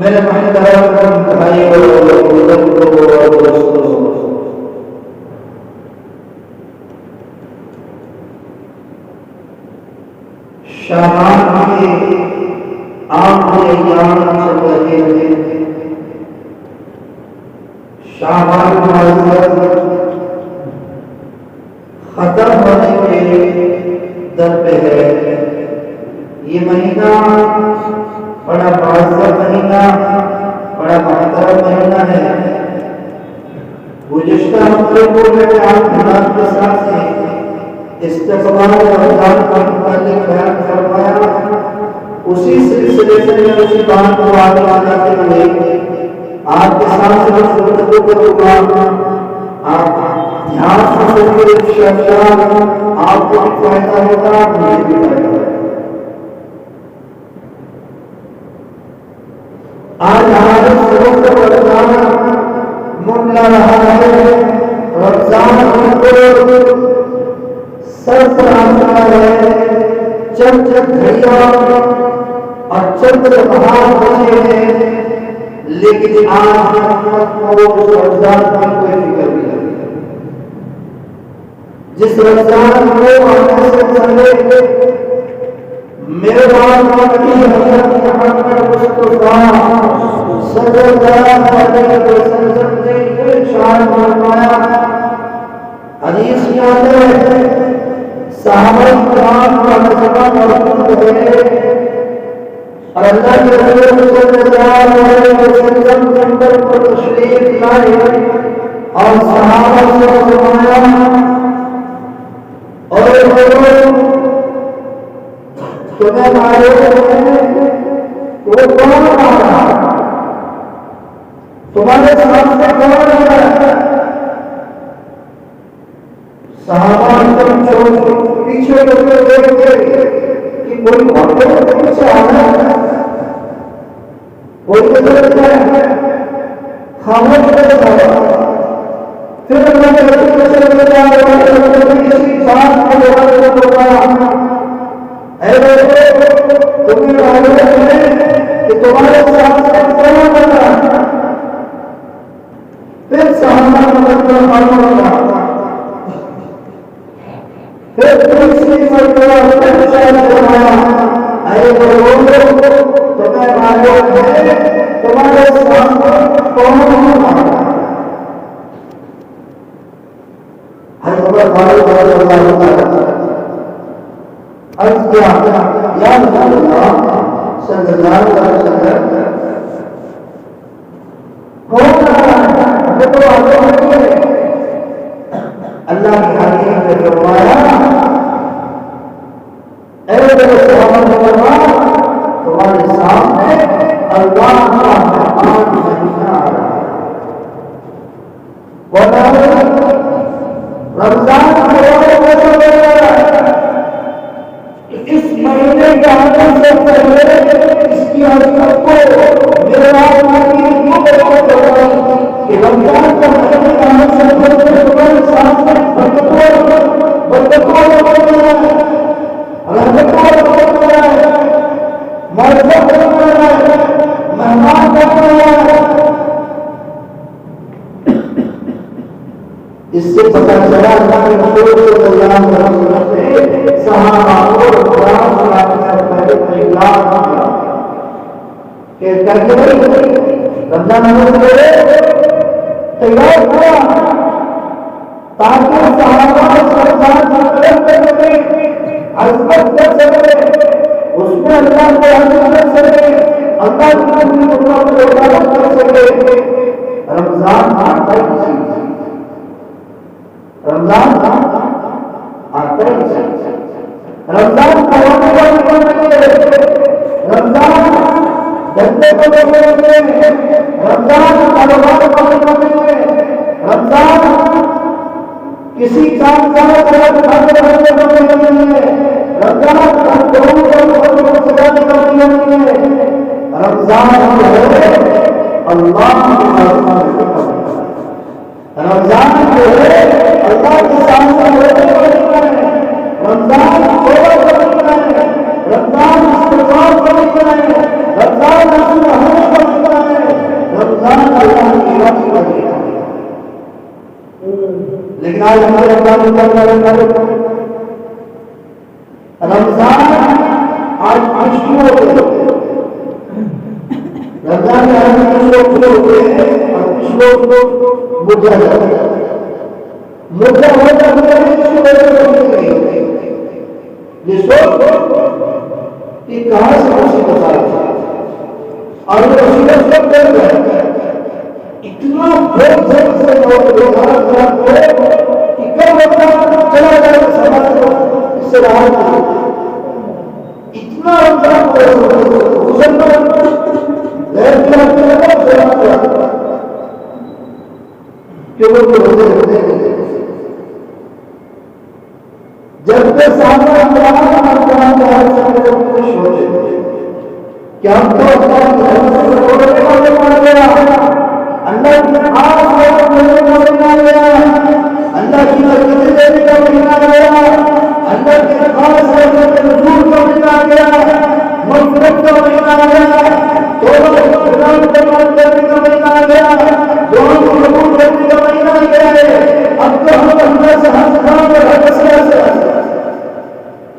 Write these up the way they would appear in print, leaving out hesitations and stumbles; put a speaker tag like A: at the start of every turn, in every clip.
A: मेरे महतरम भाई और बुजुर्गों और दोस्तों शाबान के आखिरी अय्याम चल रहे हैं शाबान मुअज़्ज़म खत्म होने के दर पे है ये महीना बड़ा मुअज़्ज़म महीना बड़ा महतरम महीना है गुज़िश्ता हफ्ते को मैंने आप के साथ इस्तिक़बाल रमज़ान का मुताल्लिक़ बयान फरमाया उसी सिलसिले से मैं उसी बात को आगे बढ़ाते हुए आपके साथ गुफ्तगू करूँगा आप ध्यान से सुनिए इंशाअल्लाह आपको भी फ़ायदा होगा मुझे भी फ़ायदा होगा आज हमारे समस्त रमज़ान मुन्ना रहा है रमज़ान हमको सरफराज़ है चंद घड़ियां और चंद लम्हात बचे हैं लेकिन आज मोहम्मद को रमज़ान की कोई फिक्र नहीं है जिस रमज़ान को आने से पहले मेरे बाप नबी हज़रत मुहम्मद मुस्तफा सल्लल्लाहु अलैहि वसल्लम ने इरशाद फरमाया हदीस में आता है सहाबा किराम का मजमा मौजूद है और अल्लाह के रसूल सल्लल्लाहु अलैहि वसल्लम जंगल पर तशरीफ लाए और सहाबा से फरमाया और तुम्हें मालूम है वो कौन आ रहा है तुम्हारे सामने कौन आ रहा है सहाबा एकदम पीछे देखते कि कोई भागो पीछे आ रहा है कोई तो देखता है खामोश रहता है फिर अल्लाह के रसूल सल्लल्लाहु अलैहि वसल्लम ने इसी बात को दोहराया ऐ लोगों तुम्हें मालूम है कि तुम्हारे सामने कौन आ रहा है फिर सहाबा को मालूम हुआ फिर दूसरी मरतबा इरशाद फरमाया ऐ लोगों तुम्हें मालूम है तुम्हारे अल्लाह के हबीब ने फरमाया, ऐ मेरे सहाबा, तुम्हारे सामने अल्लाह का मेहमान महीना आ रहा है। रमजान इस महीने के आने से पहले इसकी हकीकत को मेरे कि रमजान का महीने आने से पहले तुम्हारे सामने इससे पता चला अल्लाह के रसूल सल्लल्लाहु अलैहि वसल्लम ने सहाबा को कुरान सुनाने पहले इखलास किया कि रमजान आने से पहले तैयार हुआ ताकि सहाबा रमजान कर सके, अज़मत कर सके, उसमें अल्लाह को याद कर सके, अल्लाह की हुक्म को इबादत कर सके। रमजान आता ही रमजान आता ही रमजान करवाने वाले रमजान धंधे को बनेंगे, रमजान कारोबार को बनेंगे, रमजान किसी काम का रमजान रमजान अल्लाह रमजान जो है अल्लाह के सामने रमजान रमजान इस्तेमाल करना है, रमजान रमजान अल्लाह की बात करना है। लेकिन आज हमारे रमजान आज खुशियों रमजान में कुछ लोग शुरू होते हैं और कुछ लोग मुद्दा जाते हैं। मुद्दा होता है ये सोच कि कहां से मुसीबत आई और वो मुसीबत कब कर गए इतना बहुत से लोग कि कब चला जाए समाज को इससे राहत इतना जब तक सामने खुश हो क्या हम तो अल्लाह की खास महीना गया, अल्लाह की बरकतें देने का महीना गया, अल्लाह के खास नज़ूर का महीना गया, मग़फ़िरत का महीना गया, तौबा इस्तिग़फ़ार करने का महीना गया, दुआ को कबूल करने का महीना गया है। अब तो हम अल्लाह से हर काम में हर वसीला से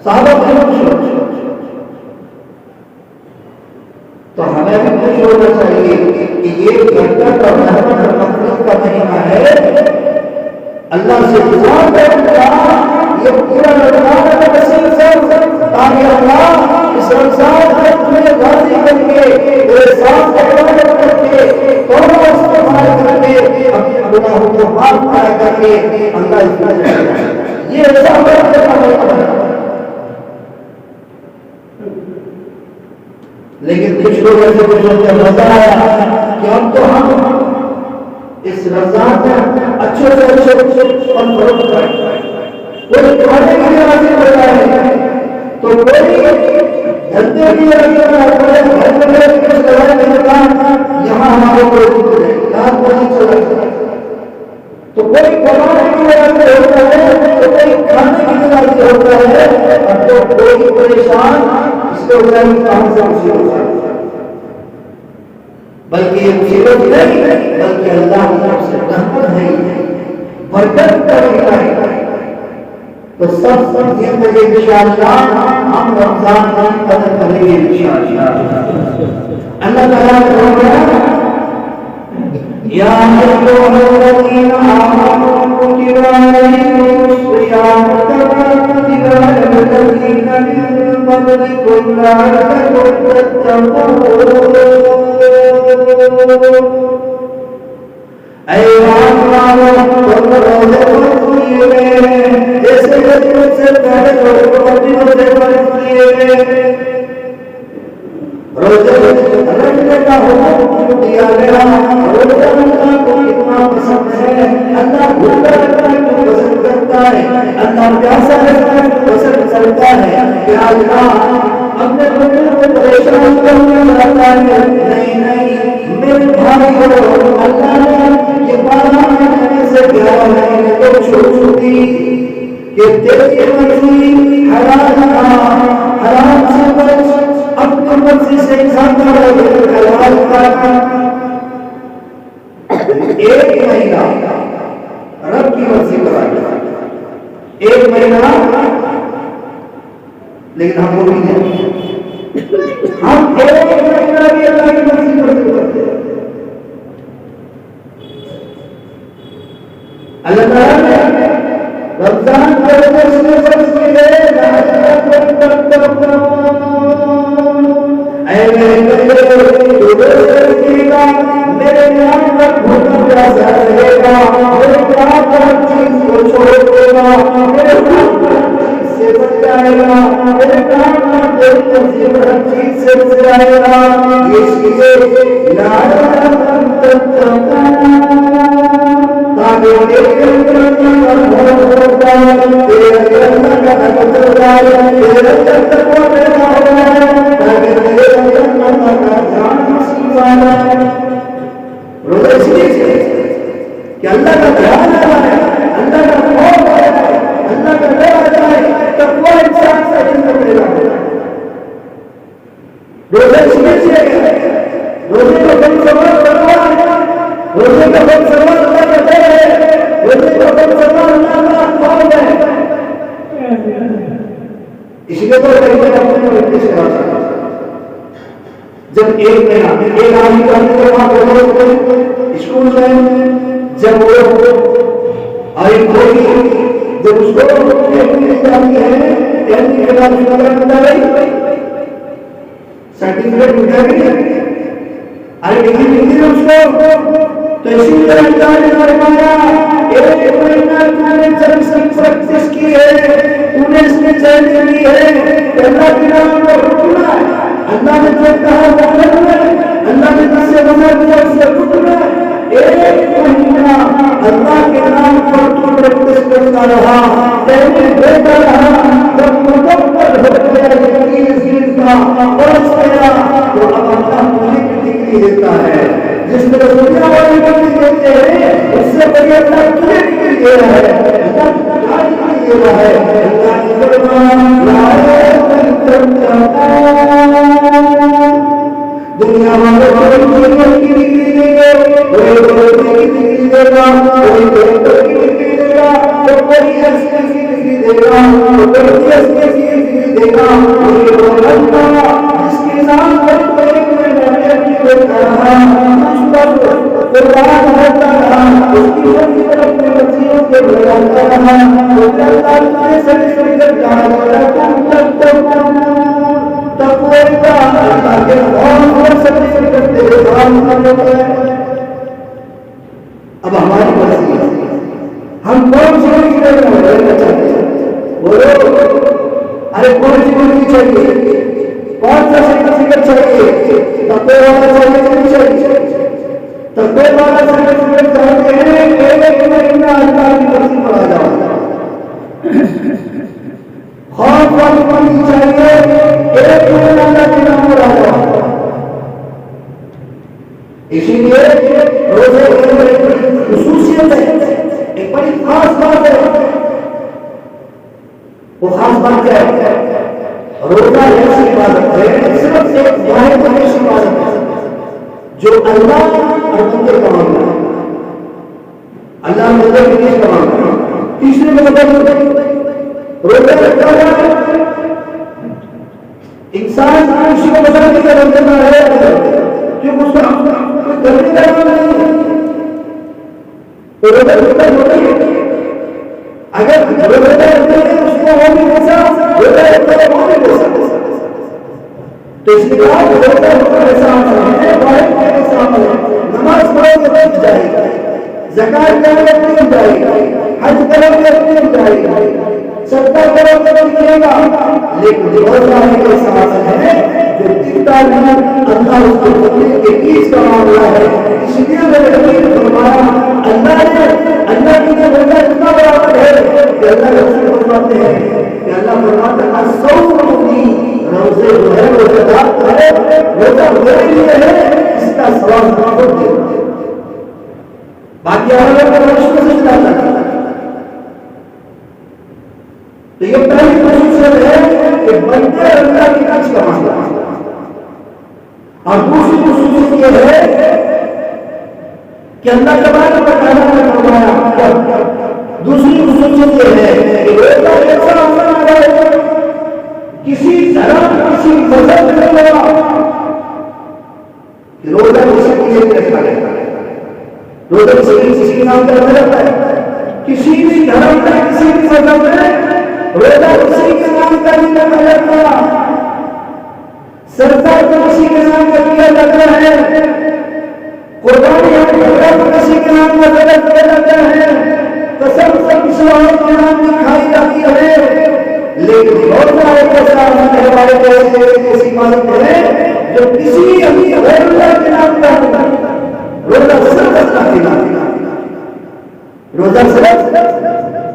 A: साहबा खुश हो, तो हमें भी खुश होना चाहिए कि ये बरकत और रहमत और मग़फ़िरत का महीना है। अल्लाह से दुआ करेंगे ये पूरा रमजान का नसीब से, ताकि अल्लाह इस रमजान में तुम्हें राज़ी करके तेरे साथ इबादत करके तौबा इस्तिग़फ़ार करके अपने गुनाहों को माफ़ करा करके अल्लाह ये ऐसा बरकत का महीना है। लेकिन कुछ लोग ऐसे कुछ मजा आया कि अब तो हम इस रमजान में अच्छे से अच्छे और फरोख्त करें, कोई खाने के लिए राजी हो रहा है तो कोई धंधे के लिए राजी हो रहा है, घर में कुछ लगाने के बाद यहाँ हमारे को यहाँ नहीं चला, तो कोई कमाने के लिए राजी होता है तो कोई खाने के लिए राजी होता है, और तो कोई परेशान इसके उधर काम से खुशी होता है। बल्कि ये मुसीबत नहीं, बल्कि अल्लाह की तरफ से रहमत है, बरकत का महीना है। तो सब जिंदगी इंशाअल्लाह हम रमजान की कदर करेंगे इंशाअल्लाह। अल्लाह ताला ने फरमाया या अय्युहल्लज़ीना आमनू कुतिबा अलैकुमुस्सियाम कमा कुतिबा अलल्लज़ीना मिन क़ब्लिकुम लअल्लकुम तत्तक़ून। ऐ दिया गया। रोजा अल्लाह को कितना पसंद है, अल्लाह भूखा रहता है तो पसंद करता है, अल्लाह प्यासा रहता है तो पसंद करता है। क्या अल्लाह अपने बंदे को परेशान करने चाहता है? नहीं, मेरे भाई को अल्लाह ने ये 12 महीने से 11 महीने को छोड़ दी कि तेरी मर्जी हराम से बच, अपनी मर्जी से खाता रहे, हलाल खाना। एक महीना रब की मर्जी करा, एक महीना, लेकिन हम वो नहीं है, हम एक महीना भी अल्लाह की मर्जी करते हैं। अल्लाह ताला ने रमजान को इसलिए फर्ज किया है, मेरे नाम पर भूखा प्यासा रहेगा, मेरे नाम पर हर चीज को छोड़ देगा, मेरे नाम पर हर चीज से बच जाएगा, मेरे नाम पर तेरी तस्वीर हर चीज से बच जाएगा। इसलिए ताकि तेरे अंदर का भोग होता है, तेरे अंदर का नकद होता है, तेरे अंदर तकवा पैदा होता है, ताकि तेरे अंदर का ध्यान नसीब होता है। रोज़ा इसलिए कि अल्लाह का ध्यान आ जाए, अल्लाह का खौफ आ जाए, अल्लाह का डर आ जाए, तकवा इंसान से अंदर पैदा हो जाए। रोज़ा इसलिए रोज़े का बल सवाल तकवा है, रोज़े का बल सवाल अल्लाह का डर है, रोज़े का बल सवाल अल्लाह का खौफ है। इसलिए तो अपने व्यक्ति से बात करता है, जब एक महीना एक आदमी का स्कूल जाए, जब वो एक होगी, जब उसको मिल जाती है, के बाद सर्टिफिकेट मिल जाएगी, अरे डिग्री मिलती है उसको। तो इसी तरह एक महीना तूने जब इसकी प्रैक्टिस की है, तूने इसमें चर्चा की है, अल्लाह के नाम पर रुकना है, अल्लाह ने जो कहा वो करना है, अल्लाह ने जिससे मना किया उससे रुकना है। एक महीना अल्लाह के नाम पर तू प्रैक्टिस करता रहा, पहले देता रहा, जब मुकम्मल हो गया इस चीज का बरस गया, तो अब अल्लाह तुझे डिग्री देता है। जिस तरह दुनिया वाली डिग्री देते हैं, उससे बड़ी अल्लाह तुझे डिग्री दे रहा है, अल्लाह तुझे डिग्री दे रहा है। अल्लाह की फरमान दुनिया वालों को की डिग्री देगा, कोई की डिग्री देगा, कोई डॉक्टर की डिग्री देगा, कोई एसपी की डिग्री देगा, कोई एसपी की डिग्री देगा, कोई अल्लाह जिसके नाम पर कोई करता रहा, उस पर कुर्बान होता रहा, उसकी शक्ति पर अपने बच्चियों को लगाता रहा, तो अल्लाह तुझे सर्टिफिकेट डालेगा, तब वो अल्लाह के और सर्टिफिकेट तेरे काम करता है। अब हमारी मर्जी है, हम कौन सी डिग्री चाहते हैं, बोलो, अरे कौन सी डिग्री चाहिए, कौन सा सर्टिफिकेट चाहिए, तब्बे वाला सर्टिफिकेट चाहिए, तब्बे वाला सर्टिफिकेट चाहते हैं, एक महीना अल्लाह की मर्जी पर आ जाओ, खौफ वाली मर्जी चाहिए, एक महीना अल्लाह के नाम पर आ जाओ। इसीलिए रोजे की एक बड़ी खुसूसियत है, एक बड़ी खास बात है। वो खास बात क्या है? रोजा ऐसी इबादत है, सिर्फ एक वाहिद ऐसी इबादत है जो अल्लाह और बंदे का मामला है, अल्लाह बंदे के लिए का मामला है। तीसरे मतलब रोजा रखा है, इंसान किसी को बचाने का बंदा है, क्योंकि उसका करने का काम नहीं है, तो रोजा होता ही है। अगर रोजा उसको वो भी बचा, रोजा वो भी बचा, तो इसलिए रोजा ऐसा है, नमाज पढ़ोगे मिल जाएगा, ज़कात करोगे मिल जाएगा, हज करोगे मिल जाएगा, सदका करोगे मिलेगा, लेकिन रोजा एक ऐसा है जो टूटता नहीं, अल्लाह उसके बदले के बीच का मामला है। इसलिए मैंने यकीन फरमाया अल्लाह की जो रोजा इतना बराबर है कि अल्लाह रसूल फरमाते हैं कि अल्लाह फरमाता है सौमुनी रोजे जो है रोजेदार का है, रोजा मेरे लिए है, इसका सवाब खुद दे। बाकी और लोग मुश्किल से जाता है। तो ये पहली कोशिश है कि बंदे अल्लाह की कुछ का मामला, और दूसरी कोशिश ये है कि अल्लाह तबारक व तआला ने फरमाया, दूसरी कोशिश ये है कि रोजा ऐसा होना है किसी धर्म किसी मजहब में नहीं होगा कि रोजा किसी के लिए रखा गया, रोजा किसी के नाम पर रहता है, किसी भी धर्म में किसी भी मजहब में रोजा किसी के नाम का नहीं रखा जाता, सरकार को किसी के नाम का किया जाता है, कुर्बानी को किसी के नाम का किया जाता है, कसम से किसी और के नाम की खाई जाती है। लेकिन रोजा एक ऐसा ऐसी इबादत है जो किसी अल्लाह के नाम का रोजा सिर्फ अल्लाह के नाम का, रोजा सिर्फ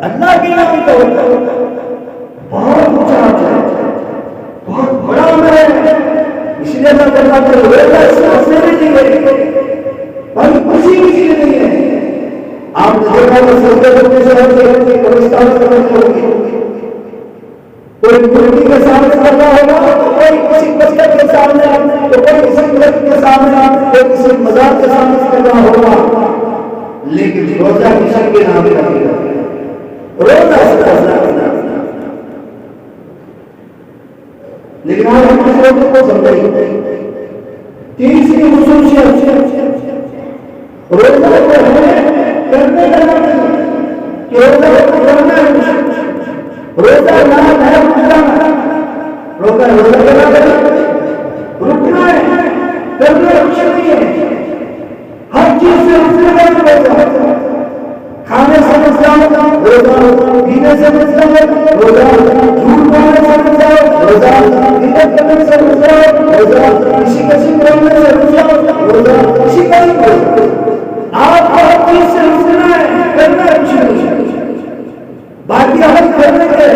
A: अल्लाह के नाम का होता है। बहुत ऊंचा है, बहुत बड़ा अमल है। इसलिए मैं कहता हूं रोजा इससे नहीं है, पर खुशी की चीज नहीं है। आपने देखा कि सजदे करने से होते कब्रिस्तान में होगी, कोई मूर्ति के सामने खड़ा होगा, तो कोई किसी मस्जिद के सामने, तो कोई किसी मस्जिद के सामने, कोई किसी मजार के सामने खड़ा होगा, लेकिन रोजा किसी के नाम का नहीं है, रोजा लेकिन आज हम इस लोगों को समझेंगे। तीसरी खुसूसियत रोजा को हमें करने लगा कि रोजा को करना है, रोजा नाम है रोजा रोजा रुकना है, करना कुछ नहीं है, हर चीज से रुकना है। रोजा खाने से बच जाओ, रोजा पीने से बच जाओ, रोजा झूठ बोलने से बच जाओ, रोजा गिरफ्त करने से बच जाओ, रोजा किसी किसी बोलने से बच जाओ, रोजा किसी का नहीं बोलो। आप हर चीज से रुकना है, करना कुछ नहीं। बाकी हज करने के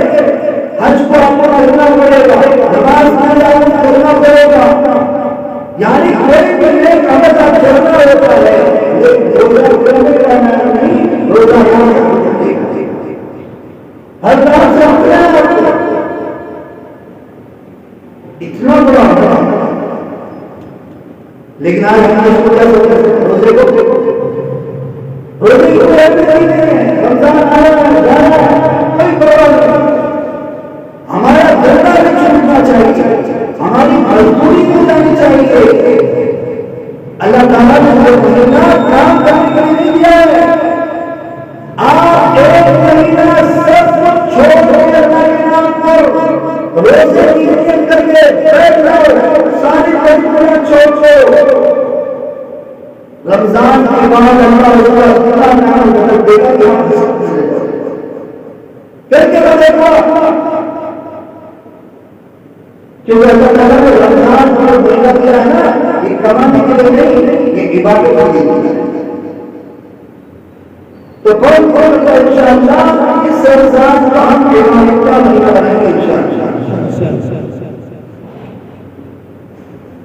A: हज को आपको करना पड़ेगा, नमाज आपको करना पड़ेगा, यानी कोई भी नेक अमल आप करना होता है, लेकिन रोजा करने का नाम नहीं, रोजा हर बात से अपने इतना बड़ा होगा। लेकिन आज हम इसको क्या सोचते हैं, रोजे को नहीं है, रमजान आया कोई परवाह नहीं, हमारा धंधा भी छूटना चाहिए, हमारी मजदूरी हो जानी चाहिए। अल्लाह ताला ने हमें महीना काम करने के लिए नहीं दिया है। आप एक महीना सब कुछ छोड़ के अल्लाह के नाम पर रोजे की नियत करके बैठ जाओ, सारी मजबूरियां छोड़ दो। रमजान के बाद अल्लाह उसका इतना नाम बदल देगा कि आप करके बदलेगा, क्योंकि अल्लाह ताला ने रमजान को महीना दिया है ना, ये कमाने के लिए नहीं, ये इबादत के लिए। तो कौन कौन इंशाअल्लाह इस रमजान का हम इबादत का महीना बनाएंगे, इंशाअल्लाह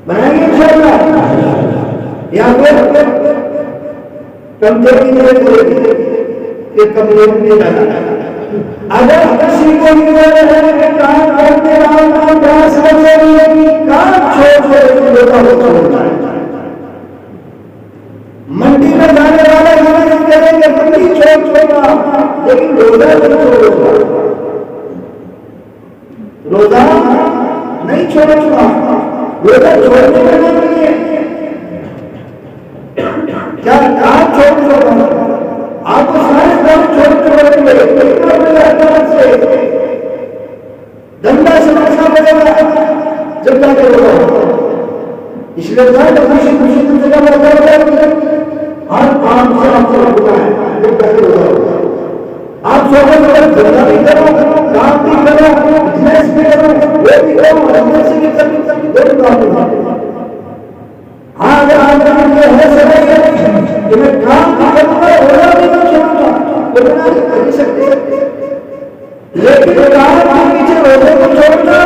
A: बनाएंगे इंशाअल्लाह, या फिर कमजोरी नहीं करेगी कि कमजोर नहीं जाना। अगर किसी को काम करते काम छोड़ना है, मंडी में जाने वाले हमें करेंगे मंडी छोड़ना, लेकिन रोजा नहीं छोड़ना, रोजा नहीं छोड़ना, रोजा छोड़ने का नहीं है। क्या काम छोड़ आपको सारे काम छोड़ने से धंधा से बचना पड़ेगा जब जाके होगा। इसलिए खुशी खुशी की जगह हर काम से आपको रुकना है, जब जाके होगा। आप सोचो धंधा भी करो, काम भी करो, बिजनेस भी करो, भी काम अंदर से भी सब दो काम आज ये है सब कि मैं काम करूंगा होना भी नहीं चाहूंगा बोलना कर सकते लेकिन काम के पीछे रोजे को छोड़ना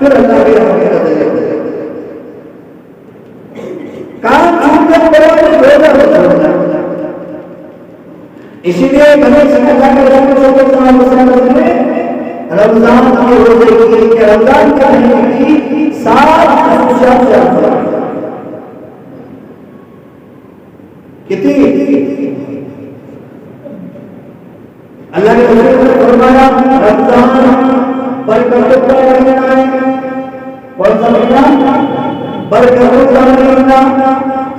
A: फिर अल्लाह के आगे रहते काम छूटने के बाद रोजा होता इसीलिए नबी सल्लल्लाहु अलैहि वसल्लम ने रमजान के रोजे की रमजान के महीने की 7 खुशियां कितनी अल्लाह के रसूल ने फरमाया रमजान बरकतों का महीना है कौन सा महीना बरकतों का महीना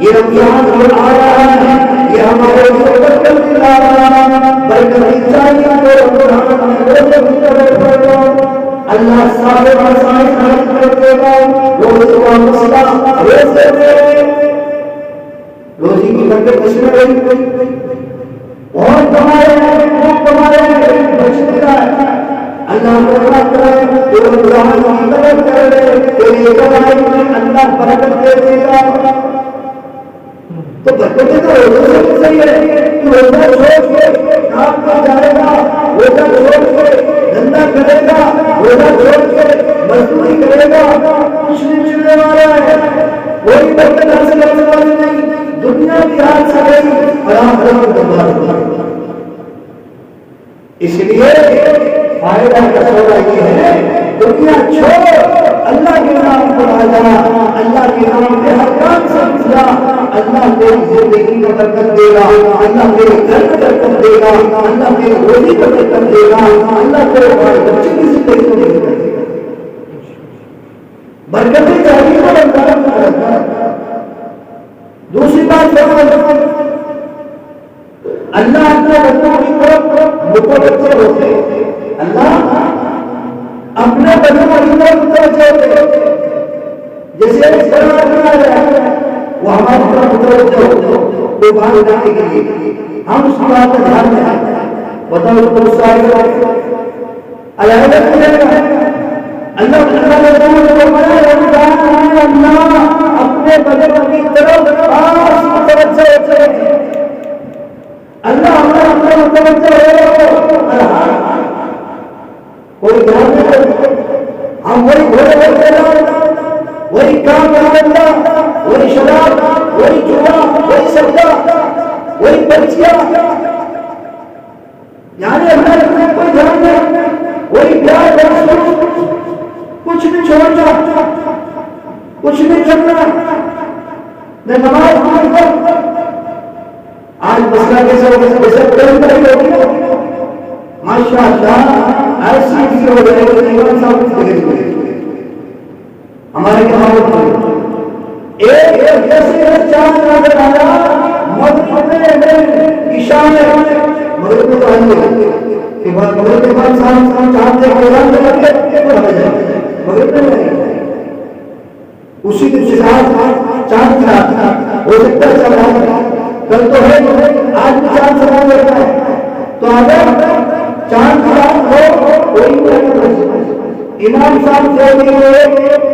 A: ये रमजान जो आ रहा है ये हमारे लिए बरकत ला रहा है बरकत चाहिए तो रमजान में रोजे भी अल्लाह सारे मसाइल हल कर देगा रोजे का मसला रोजे में रोजी की बरकत इसमें गई और तुम्हारे बचता है अल्लाह को रखता है जो रमजान की कदर करे तेरी कमाई में अल्लाह बरकत दे देगा तो बरकत तो रोजे से सही है तू रोजा छोड़ के काम पर जाएगा रोजा छोड़ के धंधा करेगा रोजा छोड़ के मजदूरी करेगा कुछ नहीं मिलने वाला है कोई बरकत हासिल करने वाली नहीं दुनिया की हाथ से गई हराम बर्बाद इसलिए फायदा का सौदा ये है दुनिया छोड़ अल्लाह के नाम पर आ जा अल्लाह के नाम पे हर काम समझा अल्लाह तेरी जिंदगी में बरकत देगा अल्लाह तेरे घर में बरकत देगा अल्लाह तेरी रोजी में बरकत देगा अल्लाह तेरे बाल बच्चे की जिंदगी में बरकत देगा बरकतें चाहिए तो रमजान में बरकत दूसरी बात अल्लाह अपने बच्चों की तरफ मुतवज्जह होते अल्लाह अपने बच्चों की तरफ मुतवज्जह होते जैसे इस तरह वो हमारी तरफ मुतवज्जह होते तो बात जाने के लिए हम उस बात पर ध्यान दें बताओ तो सारे अल्लाह अपने बच्चों की तरफ खास मुतवज्जह होते अल्लाह अपना मुतवज्जह हो कोई ध्यान नहीं हम वही घोड़े वही काम वही शराब वही जुआ वही सौदा वही पर्चियां यानी हमारे कोई ध्यान नहीं वही प्यार कुछ नहीं छोड़ना कुछ नहीं करना न नमाज आज मसला कैसे प्रेम करेंगे माशाअल्लाह ऐसी चीज हो जाएगी इमाम साहब की जगह हमारे यहाँ एक जैसे चांद नजर आया मगरिब में इशा में मगरिब में आएंगे के बाद मगरिब के बाद साहब चांद देख के ऐलान करके तो आ जाए मगरिब में उसी दिन से चांद की रात हो सकता है चला कल तो है आज भी चांद समा जाता है तो अगर चांद की रात हो कोई इमाम साहब से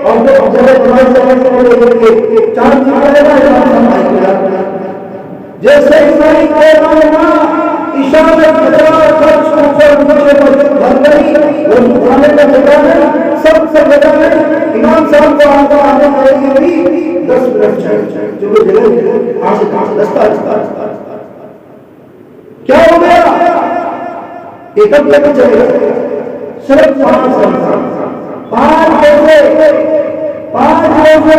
A: और जो चांद निकलेगा इमाम साहब जैसे ईसाई ईशा में भर गई वो खाने का जगह है सबसे जगह है इमाम साहब को आने के लिए 10 मिनट चाहिए जो जगह आज से रास्ता क्या हो गया एकम लेकर चलेगा सिर्फ 5 जैसे 5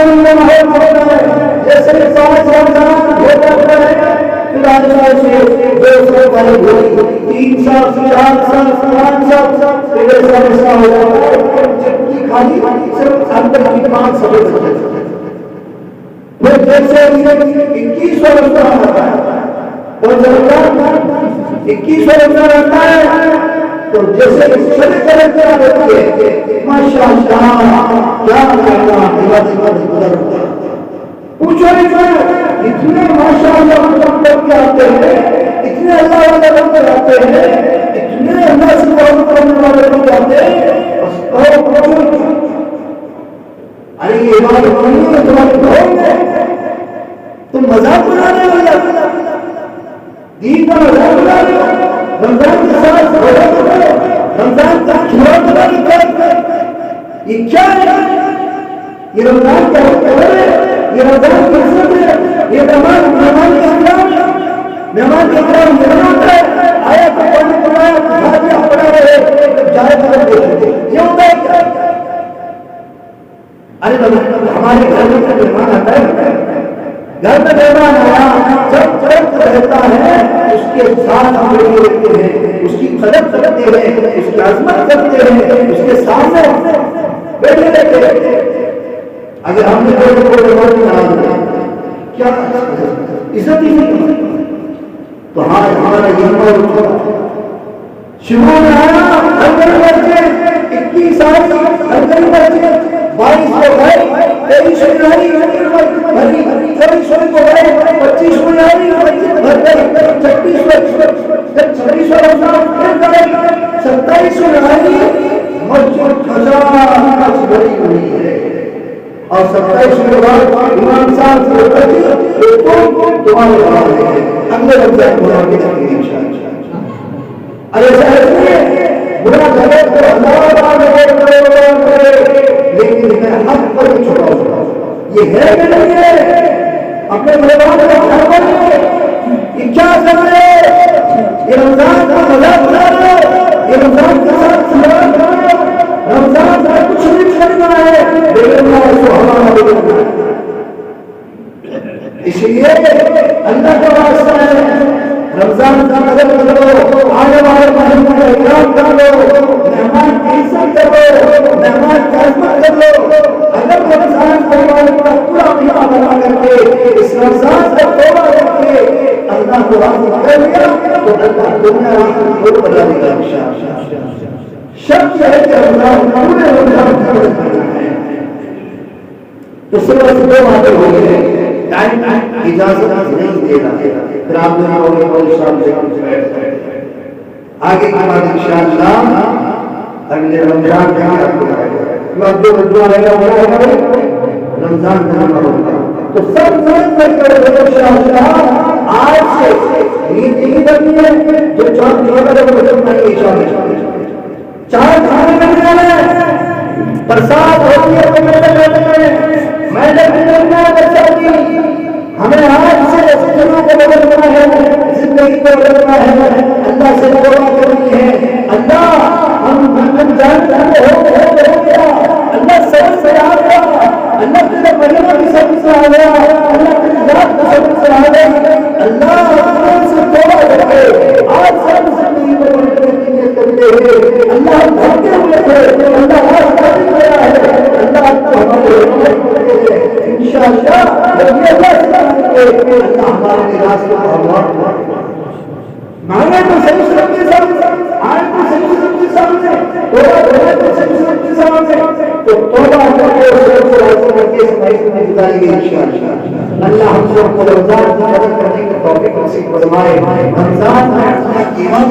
A: रमजान हो जाता है से 200 वाली घोड़ी 3 साल 4 साल 5 साल तेरे समस्या हो जाता है जितनी खाली सिर्फ अंदर की 5 सफेद फिर जैसे 21 रमजान आता है और जब 21 रमजान आता है तो जैसे सभी तरह होती है माशाअल्लाह क्या करना इबादत पूछो इतने माशाअल्लाह हम करके आते हैं इतने अल्लाह वाले लोग आते हैं इतने अल्लाह से मोहब्बत करने वाले लोग आते हैं तुम्हारे मानिए तुम्हारे होंगे, तुम मजाक बना रहे हो या दीन का मजाक बना रहे हो, रमजान के साथ रमजान का खिलौना बना रहे, ये क्या है? ये रमजान का है, ये रमजान की इज्जत है, ये मेहमान के इकराम है, मेहमान के इकराम ये होता है। आया तो पढ़ने को आया भातिया पढ़ा रहे जाए देते ये होता है क्या? अरे हमारे घर में मेहमान आता है, घर में मेहमान आया जब रहता है उसके साथ हम लोग रहते हैं, उसकी कदर करते हैं, उसकी अजमत करते हैं, उसके सामने बैठे रहते हैं। अगर हमने क्या इज्जत ही नहीं तो हमारा शुरू में आया हल्के बच्चे 21 साल 22 को गए 23 को आई 24 को गए 25 को आई 26 को आई मस्जिद हजार बड़ी हुई है और 27 के बाद इमाम साहब तुम्हारे अगले रमजान बुला के जाएंगे इंशाअल्लाह। अरे ऐसा बुरा करे तो अल्लाह करे, लेकिन मैं हक पर भी छोड़ा होगा ये है कि नहीं है? अपने मेहमान को ख्याल ये क्या कर रहे हो? ये रमजान का मजाक बना रहे हो, ये रमजान के साथ खिलवाड़ कर रहे हो। रमजान का कुछ नहीं करना है, इसलिए अल्लाह का वास्ता है रमजान का कदर करो, आने वाले महीनों का इकराम कर लो, मेहमान की इज्जत करो, मेहमान की खिदमत कर लो। अगर रमजान का पूरा महीना बना करके इस रमजान का तौबा करके अल्लाह को राज़ी कर लिया तो अल्लाह दुनिया आखिरत को बदल देगा इंशाअल्लाह। शर्त है कि रमजान पूरे रमजान का करना है। तो सुबह से 2 बातें हो गई है, टाइम इजाजत नहीं दे रहा, फिर आप लोग होंगे और आगे की बात इंशाअल्लाह अगले रमजान में आपको बताएगा। जो रमजान रहेगा रमजान का होगा तो सब समझ कर इंशाअल्लाह आज से ईद नहीं करनी है। जो 4 खाने करने वाले बरसात होती है हमें आज से जिंदगी को बदलना है, जिंदगी को बदलना है, अल्लाह से तौबा करनी है। अल्लाह हम जानते हो गया, अल्लाह सब से आ गया, अल्लाह तेरे महीना की सब से आ गया, अल्लाह तेरी जात की सब से आ गई। अल्लाह से तौबा करके आज सब जिंदगी को बदलने की नियत करते हैं। अल्लाह धमके हुए थे, अल्लाह वास्ता भी गया है, अल्लाह को हमारे इंशाअल्लाह अल्लाह हमारे रास्ते को अल्लाह मांगे तो सही सबके सामने, आए तो सही सबके सामने, तौबा करे तो सही सबके सामने, तो तौबा करके सबसे राजी करके इस महीने में गुजारेंगे इंशाअल्लाह। अल्लाह हम सबको रमजान की कदर करने का तौफीक नसीब फरमाए। रमजान में ईमान